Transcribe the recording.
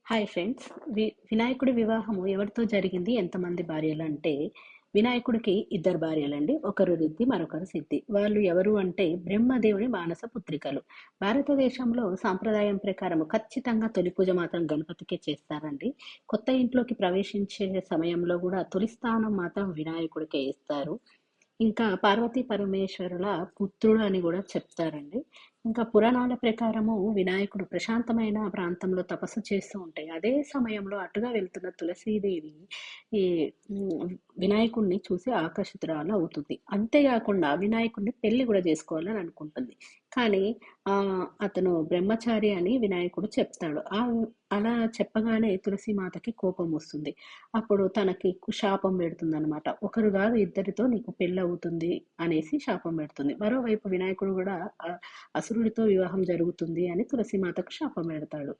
Hi friends. వినాయకుడి వివాహము ఎవరితో జరిగింది? ఎంతమంది భార్యలు అంటే, వినాయకుడికి ఇద్దరు భార్యలండి. ఒకరు రిద్ధి, మరొకరు సిద్ధి. వాళ్ళు ఎవరు అంటే బ్రహ్మదేవుని మానస పుత్రికలు. భారతదేశంలో సాంప్రదాయం ప్రకారం ఖచ్చితంగా తొలి పూజ మాత్రం గణపతికే చేస్తారండి. కొత్త ఇంట్లోకి ప్రవేశించే సమయంలో కూడా తొలి స్థానం మాత్రం వినాయకుడికే ఇస్తారు. ఇంకా పార్వతీ పరమేశ్వరుల పుత్రుడు అని కూడా చెప్తారండి. ఇంకా పురాణాల ప్రకారము వినాయకుడు ప్రశాంతమైన ప్రాంతంలో తపస్సు చేస్తూ ఉంటే, అదే సమయంలో అటుగా వెళ్తున్న తులసీదేవి ఈ వినాయకుడిని చూసి ఆకర్షితురాలు అవుతుంది. అంతేకాకుండా వినాయకుడిని పెళ్లి కూడా చేసుకోవాలని అనుకుంటుంది. కానీ అతను బ్రహ్మచారి అని వినాయకుడు చెప్తాడు. అలా చెప్పగానే తులసీమాతకి కోపం వస్తుంది. అప్పుడు తనకి శాపం పెడుతుందనమాట. ఒకరు కాదు ఇద్దరితో నీకు పెళ్ళవుతుంది అనేసి శాపం పెడుతుంది. మరోవైపు వినాయకుడు కూడా అసురుడితో వివాహం జరుగుతుంది అని తులసీమాతకు శాపం పెడతాడు.